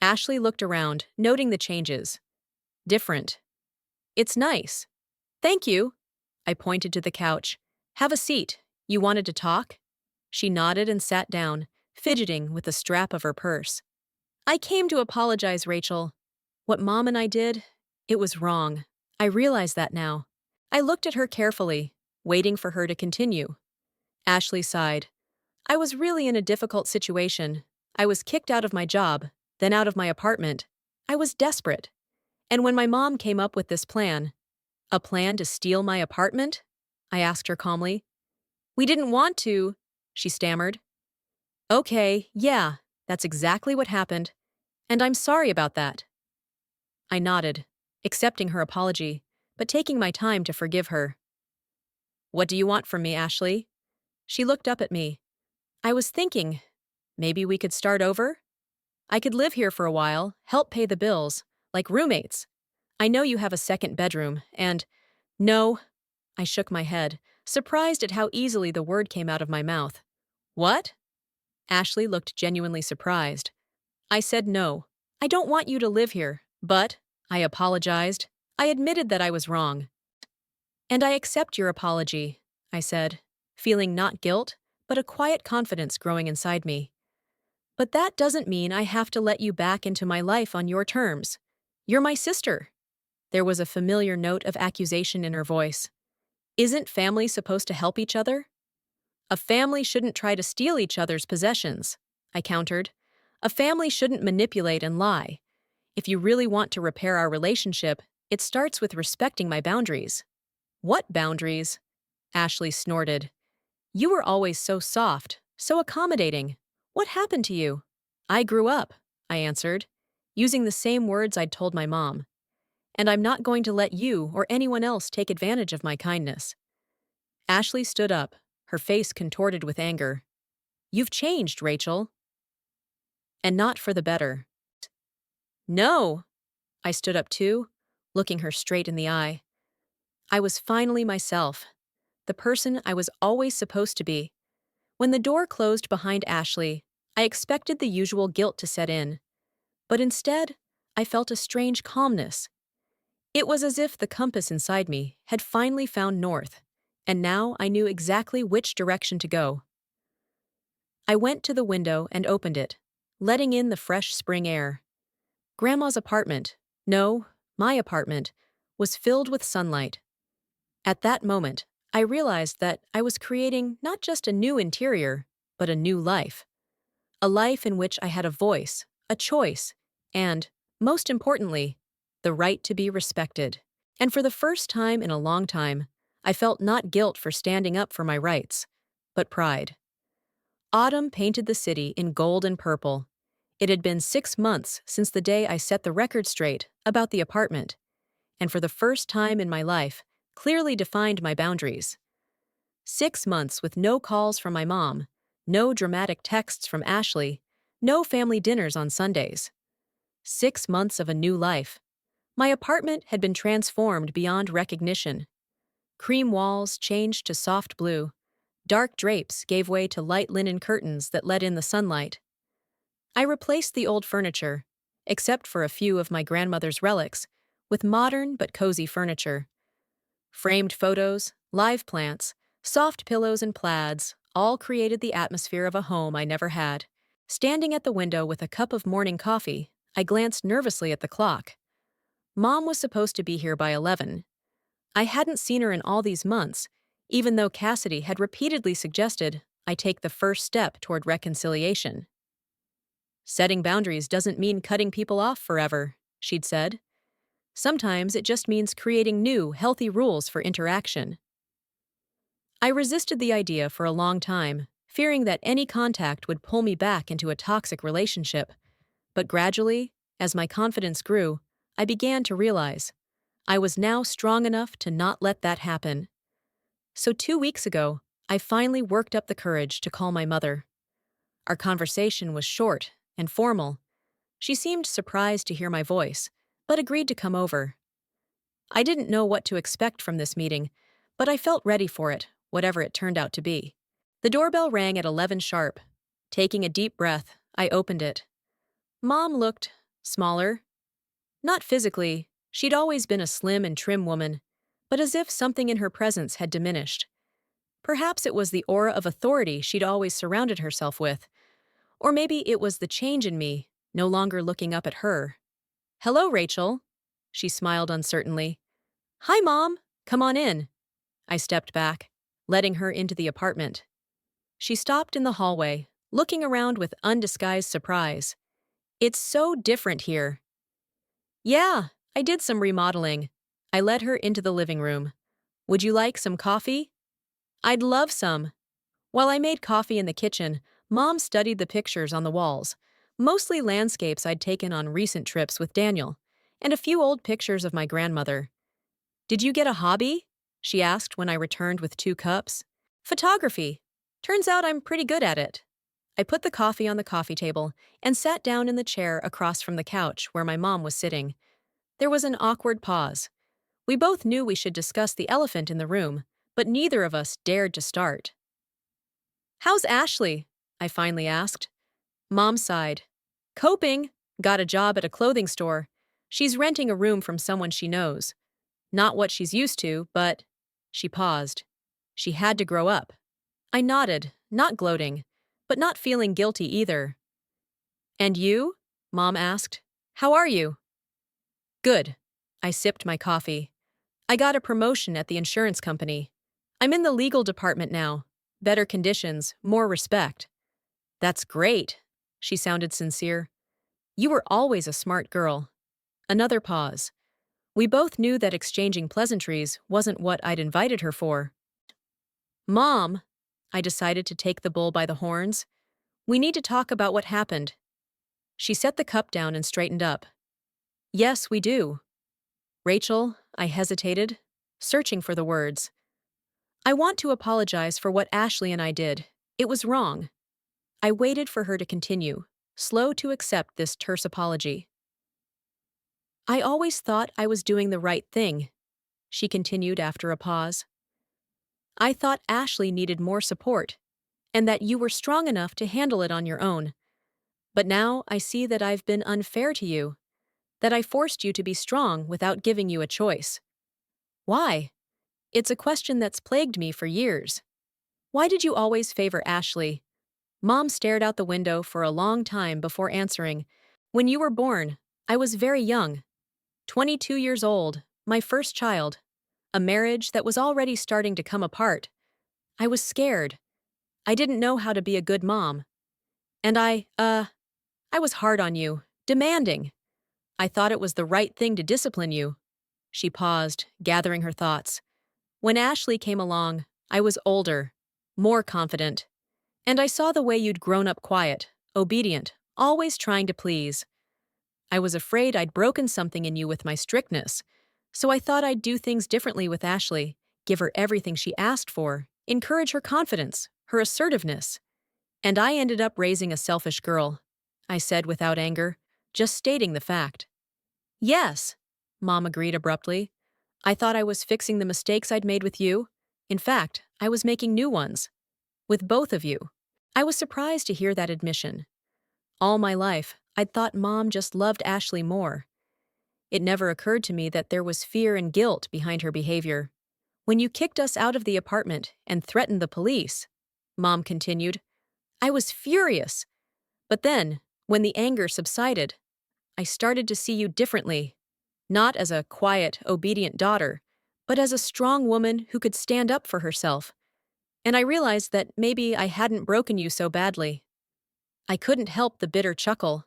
Speaker 1: Ashley looked around, noting the changes. Different. It's nice. Thank you. I pointed to the couch. Have a seat. You wanted to talk? She nodded and sat down, fidgeting with the strap of her purse. I came to apologize, Rachel. What Mom and I did, it was wrong. I realize that now. I looked at her carefully, waiting for her to continue. Ashley sighed. I was really in a difficult situation. I was kicked out of my job, then out of my apartment. I was desperate. And when my mom came up with this plan, a plan to steal my apartment? I asked her calmly. We didn't want to, she stammered. Okay, yeah, that's exactly what happened. And I'm sorry about that. I nodded, accepting her apology, but taking my time to forgive her. What do you want from me, Ashley? She looked up at me. I was thinking, maybe we could start over? I could live here for a while, help pay the bills, like roommates. I know you have a second bedroom, and… No, I shook my head, surprised at how easily the word came out of my mouth. What? Ashley looked genuinely surprised. I said no. I don't want you to live here, but… I apologized. I admitted that I was wrong. And I accept your apology, I said. feeling not guilt, but a quiet confidence growing inside me. But that doesn't mean I have to let you back into my life on your terms. You're my sister. There was a familiar note of accusation in her voice. Isn't family supposed to help each other? A family shouldn't try to steal each other's possessions, I countered. A family shouldn't manipulate and lie. If you really want to repair our relationship, it starts with respecting my boundaries. What boundaries? Ashley snorted. You were always so soft, so accommodating. What happened to you? I grew up, I answered, using the same words I'd told my mom. And I'm not going to let you or anyone else take advantage of my kindness. Ashley stood up, her face contorted with anger. You've changed, Rachel. And not for the better. No! I stood up too, looking her straight in the eye. I was finally myself, the person I was always supposed to be. When the door closed behind Ashley, I expected the usual guilt to set in. But instead, I felt a strange calmness. It was as if the compass inside me had finally found north, and now I knew exactly which direction to go. I went to the window and opened it, letting in the fresh spring air. Grandma's apartment, no, my apartment, was filled with sunlight. At that moment, I realized that I was creating not just a new interior, but a new life. A life in which I had a voice, a choice, and, most importantly, the right to be respected. And for the first time in a long time, I felt not guilt for standing up for my rights, but pride. Autumn painted the city in gold and purple. It had been 6 months since the day I set the record straight about the apartment, and for the first time in my life, clearly defined my boundaries. 6 months with no calls from my mom, no dramatic texts from Ashley, no family dinners on Sundays. 6 months of a new life. My apartment had been transformed beyond recognition. Cream walls changed to soft blue. Dark drapes gave way to light linen curtains that let in the sunlight. I replaced the old furniture, except for a few of my grandmother's relics, with modern but cozy furniture. Framed photos, live plants, soft pillows and plaids all created the atmosphere of a home I never had. Standing at the window with a cup of morning coffee, I glanced nervously at the clock. Mom was supposed to be here by 11. I hadn't seen her in all these months, even though Cassidy had repeatedly suggested I take the first step toward reconciliation. Setting boundaries doesn't mean cutting people off forever, she'd said. Sometimes it just means creating new, healthy rules for interaction. I resisted the idea for a long time, fearing that any contact would pull me back into a toxic relationship. But gradually, as my confidence grew, I began to realize I was now strong enough to not let that happen. So 2 weeks ago, I finally worked up the courage to call my mother. Our conversation was short and formal. She seemed surprised to hear my voice, but agreed to come over. I didn't know what to expect from this meeting, but I felt ready for it, whatever it turned out to be. The doorbell rang at 11 sharp. Taking a deep breath, I opened it. Mom looked smaller. Not physically, she'd always been a slim and trim woman, but as if something in her presence had diminished. Perhaps it was the aura of authority she'd always surrounded herself with, or maybe it was the change in me, no longer looking up at her. Hello, Rachel. She smiled uncertainly. Hi, Mom. Come on in. I stepped back, letting her into the apartment. She stopped in the hallway, looking around with undisguised surprise. It's so different here. Yeah, I did some remodeling. I led her into the living room. Would you like some coffee? I'd love some. While I made coffee in the kitchen, Mom studied the pictures on the walls, mostly landscapes I'd taken on recent trips with Daniel, and a few old pictures of my grandmother. Did you get a hobby? She asked when I returned with 2 cups. Photography. Turns out I'm pretty good at it. I put the coffee on the coffee table and sat down in the chair across from the couch where my mom was sitting. There was an awkward pause. We both knew we should discuss the elephant in the room, but neither of us dared to start. How's Ashley? I finally asked. Mom sighed. Coping. Got a job at a clothing store. She's renting a room from someone she knows. Not what she's used to, but... She paused. She had to grow up. I nodded, not gloating, but not feeling guilty either. And you? Mom asked. How are you? Good. I sipped my coffee. I got a promotion at the insurance company. I'm in the legal department now. Better conditions, more respect. That's great. She sounded sincere. You were always a smart girl. Another pause. We both knew that exchanging pleasantries wasn't what I'd invited her for. Mom, I decided to take the bull by the horns. We need to talk about what happened. She set the cup down and straightened up. Yes, we do. Rachel, I hesitated, searching for the words. I want to apologize for what Ashley and I did. It was wrong. I waited for her to continue, slow to accept this terse apology. I always thought I was doing the right thing, she continued after a pause. I thought Ashley needed more support, and that you were strong enough to handle it on your own. But now I see that I've been unfair to you, that I forced you to be strong without giving you a choice. Why? It's a question that's plagued me for years. Why did you always favor Ashley? Mom stared out the window for a long time before answering. When you were born, I was very young. 22 years old, my first child. A marriage that was already starting to come apart. I was scared. I didn't know how to be a good mom. And I was hard on you, demanding. I thought it was the right thing to discipline you. She paused, gathering her thoughts. When Ashley came along, I was older, more confident. And I saw the way you'd grown up quiet, obedient, always trying to please. I was afraid I'd broken something in you with my strictness, so I thought I'd do things differently with Ashley, give her everything she asked for, encourage her confidence, her assertiveness. And I ended up raising a selfish girl, I said without anger, just stating the fact. Yes, Mom agreed abruptly. I thought I was fixing the mistakes I'd made with you. In fact, I was making new ones. With both of you. I was surprised to hear that admission. All my life, I'd thought Mom just loved Ashley more. It never occurred to me that there was fear and guilt behind her behavior. When you kicked us out of the apartment and threatened the police, Mom continued, I was furious. But then, when the anger subsided, I started to see you differently. Not as a quiet, obedient daughter, but as a strong woman who could stand up for herself. And I realized that maybe I hadn't broken you so badly. I couldn't help the bitter chuckle.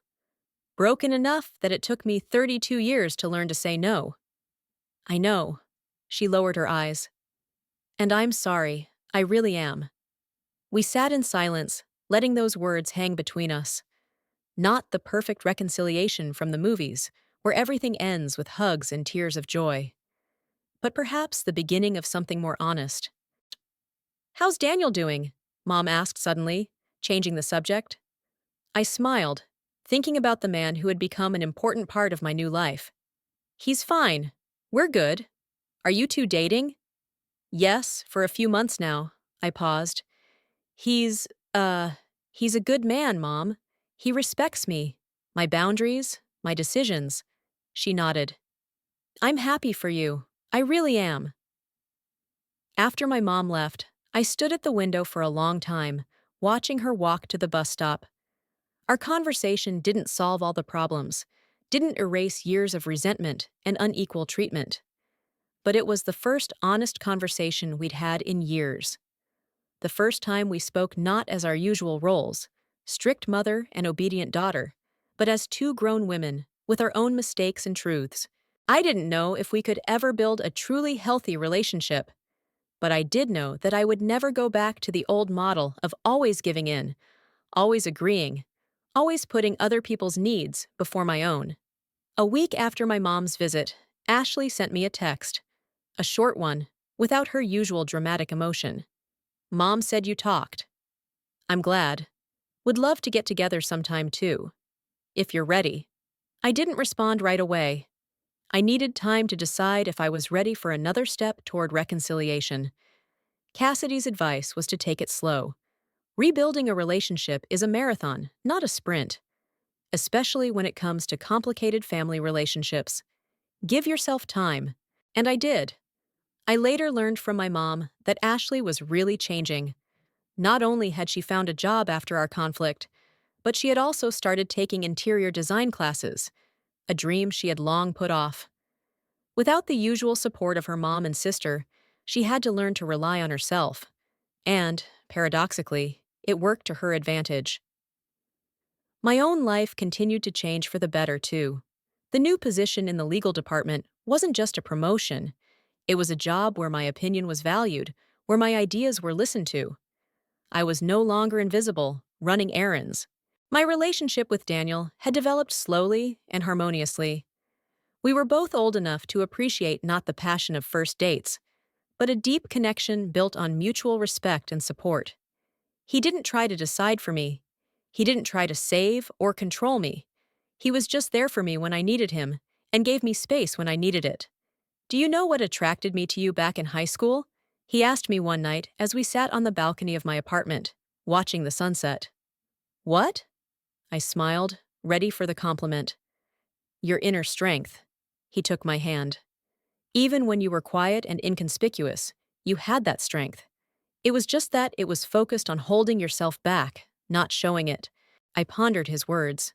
Speaker 1: Broken enough that it took me 32 years to learn to say no. I know. She lowered her eyes. And I'm sorry. I really am. We sat in silence, letting those words hang between us. Not the perfect reconciliation from the movies, where everything ends with hugs and tears of joy. But perhaps the beginning of something more honest. How's Daniel doing? Mom asked suddenly, changing the subject. I smiled, thinking about the man who had become an important part of my new life. He's fine. We're good. Are you two dating? Yes, for a few months now. I paused. He's a good man, Mom. He respects me, my boundaries, my decisions. She nodded. I'm happy for you. I really am. After my mom left, I stood at the window for a long time, watching her walk to the bus stop. Our conversation didn't solve all the problems, didn't erase years of resentment and unequal treatment. But it was the first honest conversation we'd had in years. The first time we spoke not as our usual roles, strict mother and obedient daughter, but as two grown women with our own mistakes and truths. I didn't know if we could ever build a truly healthy relationship, but I did know that I would never go back to the old model of always giving in, always agreeing, always putting other people's needs before my own. A week after my mom's visit, Ashley sent me a text, a short one, without her usual dramatic emotion. Mom said you talked. I'm glad. Would love to get together sometime too. If you're ready. I didn't respond right away. I needed time to decide if I was ready for another step toward reconciliation. Cassidy's advice was to take it slow. Rebuilding a relationship is a marathon, not a sprint, especially when it comes to complicated family relationships. Give yourself time. And I did. I later learned from my mom that Ashley was really changing. Not only had she found a job after our conflict, but she had also started taking interior design classes, a dream she had long put off. Without the usual support of her mom and sister, she had to learn to rely on herself. And, paradoxically, it worked to her advantage. My own life continued to change for the better, too. The new position in the legal department wasn't just a promotion, it was a job where my opinion was valued, where my ideas were listened to. I was no longer invisible, running errands. My relationship with Daniel had developed slowly and harmoniously. We were both old enough to appreciate not the passion of first dates, but a deep connection built on mutual respect and support. He didn't try to decide for me. He didn't try to save or control me. He was just there for me when I needed him and gave me space when I needed it. Do you know what attracted me to you back in high school? He asked me one night as we sat on the balcony of my apartment, watching the sunset. What? I smiled, ready for the compliment. Your inner strength. He took my hand. Even when you were quiet and inconspicuous, you had that strength. It was just that it was focused on holding yourself back, not showing it. I pondered his words.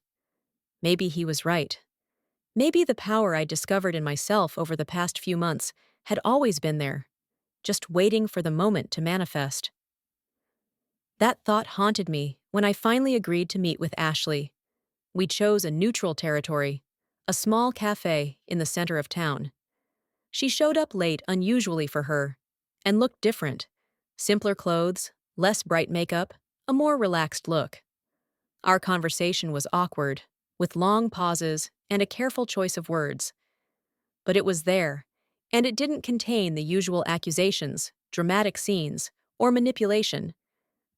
Speaker 1: Maybe he was right. Maybe the power I discovered in myself over the past few months had always been there, just waiting for the moment to manifest. That thought haunted me when I finally agreed to meet with Ashley. We chose a neutral territory, a small cafe in the center of town. She showed up late unusually for her, and looked different. Simpler clothes, less bright makeup, a more relaxed look. Our conversation was awkward, with long pauses and a careful choice of words. But it was there, and it didn't contain the usual accusations, dramatic scenes, or manipulation.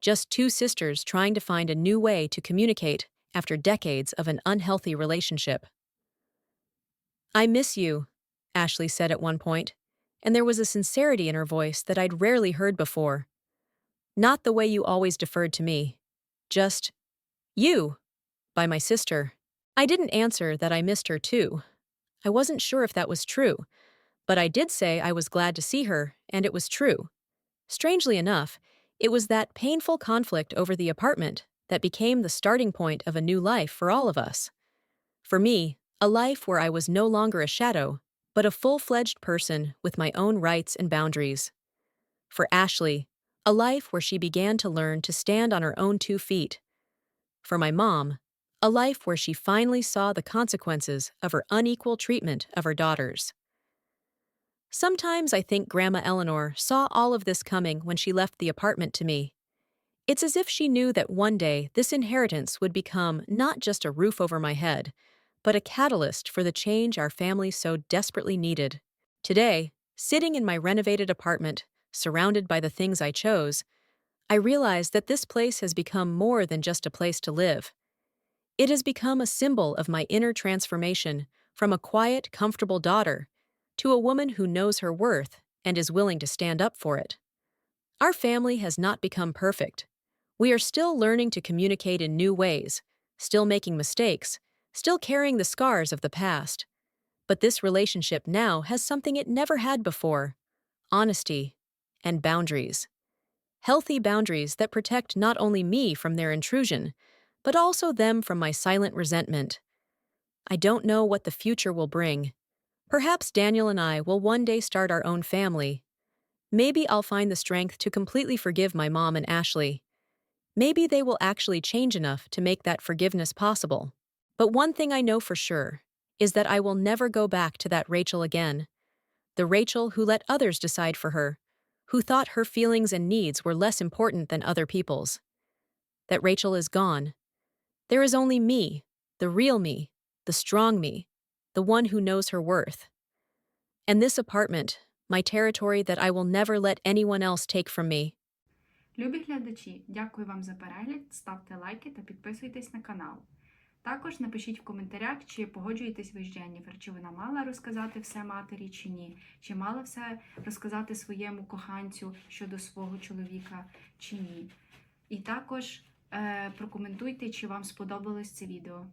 Speaker 1: Just two sisters trying to find a new way to communicate after decades of an unhealthy relationship. I miss you, Ashley said at one point, and there was a sincerity in her voice that I'd rarely heard before. Not the way you always deferred to me. Just, you, by my sister. I didn't answer that I missed her too. I wasn't sure if that was true, but I did say I was glad to see her, and it was true. Strangely enough, it was that painful conflict over the apartment that became the starting point of a new life for all of us. For me, a life where I was no longer a shadow, but a full-fledged person with my own rights and boundaries. For Ashley, a life where she began to learn to stand on her own 2 feet. For my mom, a life where she finally saw the consequences of her unequal treatment of her daughters. Sometimes I think Grandma Eleanor saw all of this coming when she left the apartment to me. It's as if she knew that one day this inheritance would become not just a roof over my head, but a catalyst for the change our family so desperately needed. Today, sitting in my renovated apartment, surrounded by the things I chose, I realize that this place has become more than just a place to live. It has become a symbol of my inner transformation from a quiet, comfortable daughter to a woman who knows her worth and is willing to stand up for it. Our family has not become perfect. We are still learning to communicate in new ways, still making mistakes, still carrying the scars of the past. But this relationship now has something it never had before: honesty and boundaries. Healthy boundaries that protect not only me from their intrusion, but also them from my silent resentment. I don't know what the future will bring. Perhaps Daniel and I will one day start our own family. Maybe I'll find the strength to completely forgive my mom and Ashley. Maybe they will actually change enough to make that forgiveness possible. But one thing I know for sure is that I will never go back to that Rachel again. The Rachel who let others decide for her, who thought her feelings and needs were less important than other people's. That Rachel is gone. There is only me, the real me, the strong me, the one who knows her worth. And this apartment, my territory that I will never let anyone else take from me.
Speaker 2: Любі глядачі, дякую вам за перегляд, ставте лайки та підписуйтесь на канал. Також напишіть в коментарях, чи погоджуєтесь ви з Дженніфер, чи вона мала розказати все матері, чи ні, чи мала все розказати своєму коханцю щодо свого чоловіка, чи ні. І також прокоментуйте, чи вам сподобалось це відео.